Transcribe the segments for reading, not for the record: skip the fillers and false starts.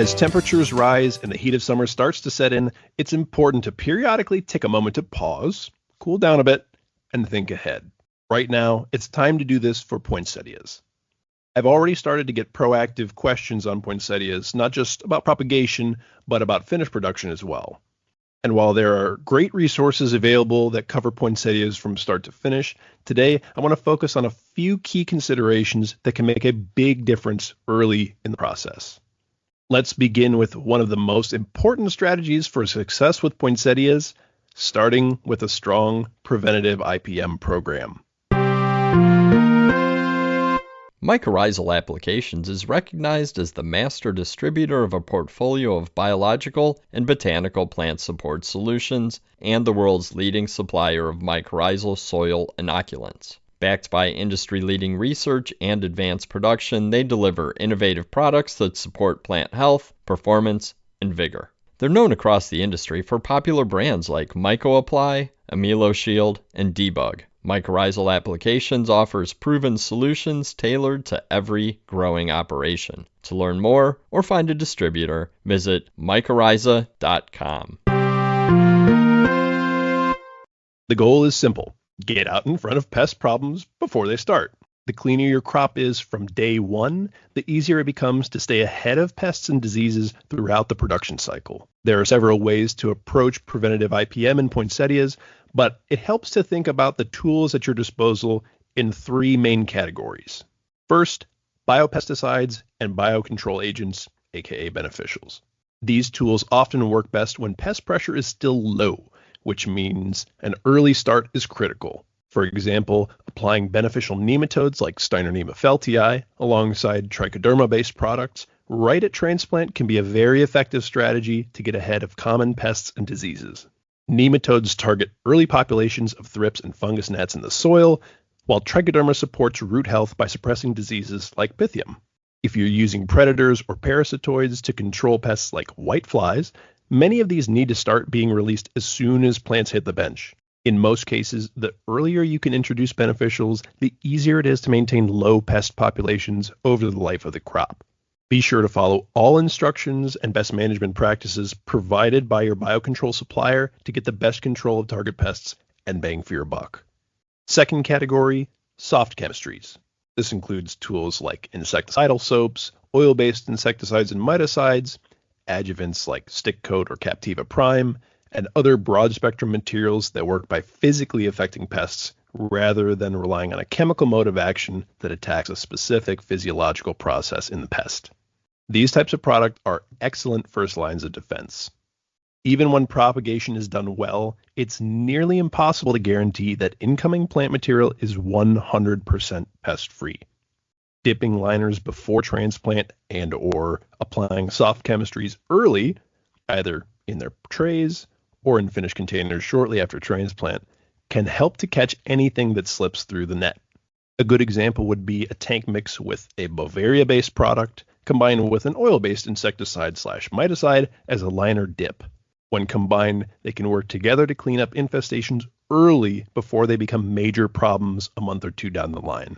As temperatures rise and the heat of summer starts to set in, it's important to periodically take a moment to pause, cool down a bit, and think ahead. Right now, it's time to do this for poinsettias. I've already started to get proactive questions on poinsettias, not just about propagation, but about finish production as well. And while there are great resources available that cover poinsettias from start to finish, today I want to focus on a few key considerations that can make a big difference early in the process. Let's begin with one of the most important strategies for success with poinsettias, starting with a strong preventative IPM program. Mycorrhizal Applications is recognized as the master distributor of a portfolio of biological and botanical plant support solutions and the world's leading supplier of mycorrhizal soil inoculants. Backed by industry-leading research and advanced production, they deliver innovative products that support plant health, performance, and vigor. They're known across the industry for popular brands like MycoApply, AmiloShield, and Debug. Mycorrhizal Applications offers proven solutions tailored to every growing operation. To learn more or find a distributor, visit mycorrhiza.com. The goal is simple. Get out in front of pest problems before they start. The cleaner your crop is from day one, the easier it becomes to stay ahead of pests and diseases throughout the production cycle. There are several ways to approach preventative IPM in poinsettias, but it helps to think about the tools at your disposal in three main categories. First, biopesticides and biocontrol agents, aka beneficials. These tools often work best when pest pressure is still low, which means an early start is critical. For example, applying beneficial nematodes like Steinernema feltii alongside trichoderma-based products right at transplant can be a very effective strategy to get ahead of common pests and diseases. Nematodes target early populations of thrips and fungus gnats in the soil, while trichoderma supports root health by suppressing diseases like Pythium. If you're using predators or parasitoids to control pests like whiteflies, many of these need to start being released as soon as plants hit the bench. In most cases, the earlier you can introduce beneficials, the easier it is to maintain low pest populations over the life of the crop. Be sure to follow all instructions and best management practices provided by your biocontrol supplier to get the best control of target pests and bang for your buck. Second category, soft chemistries. This includes tools like insecticidal soaps, oil-based insecticides and miticides, adjuvants like Stick Coat or Captiva Prime, and other broad-spectrum materials that work by physically affecting pests rather than relying on a chemical mode of action that attacks a specific physiological process in the pest. These types of products are excellent first lines of defense. Even when propagation is done well, it's nearly impossible to guarantee that incoming plant material is 100% pest-free. Dipping liners before transplant and or applying soft chemistries early, either in their trays or in finished containers shortly after transplant, can help to catch anything that slips through the net. A good example would be a tank mix with a Bovaria-based product combined with an oil-based insecticide/miticide as a liner dip. When combined, they can work together to clean up infestations early before they become major problems a month or two down the line.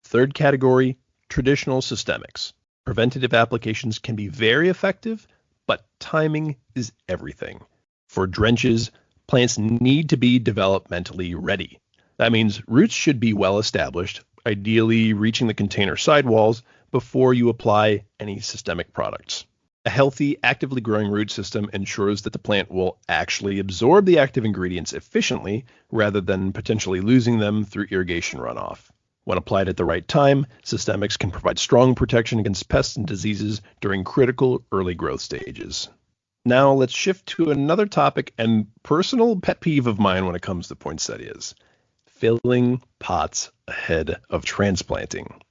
Third category, traditional systemics. Preventative applications can be very effective, but timing is everything. For drenches, plants need to be developmentally ready. That means roots should be well established, ideally reaching the container sidewalls before you apply any systemic products. A healthy, actively growing root system ensures that the plant will actually absorb the active ingredients efficiently rather than potentially losing them through irrigation runoff. When applied at the right time, systemics can provide strong protection against pests and diseases during critical early growth stages. Now let's shift to another topic and personal pet peeve of mine when it comes to poinsettias: filling pots ahead of transplanting.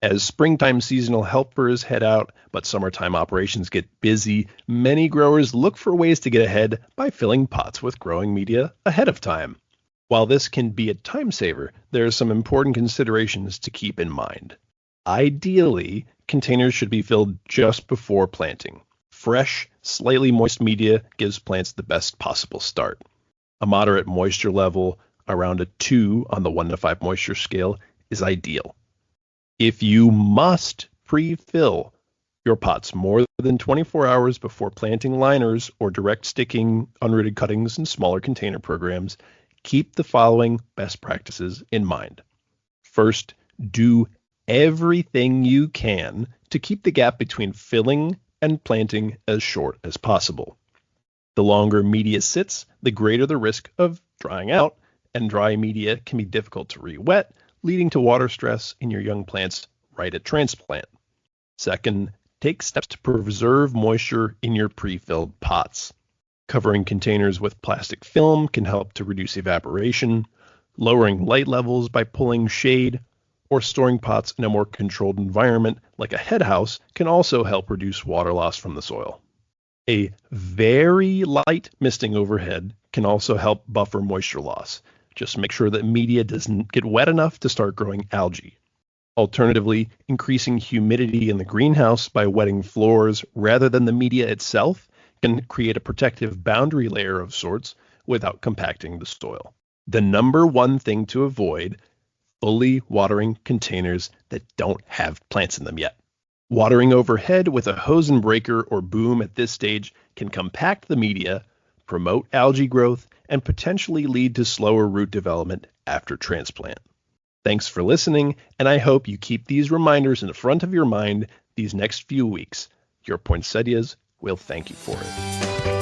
As springtime seasonal helpers head out, but summertime operations get busy, many growers look for ways to get ahead by filling pots with growing media ahead of time. While this can be a time saver, there are some important considerations to keep in mind. Ideally, containers should be filled just before planting. Fresh, slightly moist media gives plants the best possible start. A moderate moisture level, around a 2 on the 1 to 5 moisture scale, is ideal. If you must pre-fill, your pots more than 24 hours before planting liners or direct sticking unrooted cuttings in smaller container programs, keep the following best practices in mind. First, do everything you can to keep the gap between filling and planting as short as possible. The longer media sits, the greater the risk of drying out, and dry media can be difficult to re-wet, leading to water stress in your young plants right at transplant. Second, take steps to preserve moisture in your pre-filled pots. Covering containers with plastic film can help to reduce evaporation, lowering light levels by pulling shade, or storing pots in a more controlled environment like a head house can also help reduce water loss from the soil. A very light misting overhead can also help buffer moisture loss. Just make sure that media doesn't get wet enough to start growing algae. Alternatively, increasing humidity in the greenhouse by wetting floors rather than the media itself can create a protective boundary layer of sorts without compacting the soil. The number one thing to avoid: fully watering containers that don't have plants in them yet. Watering overhead with a hose and breaker or boom at this stage can compact the media, promote algae growth, and potentially lead to slower root development after transplant. Thanks for listening, and I hope you keep these reminders in the front of your mind these next few weeks. Your poinsettias will thank you for it.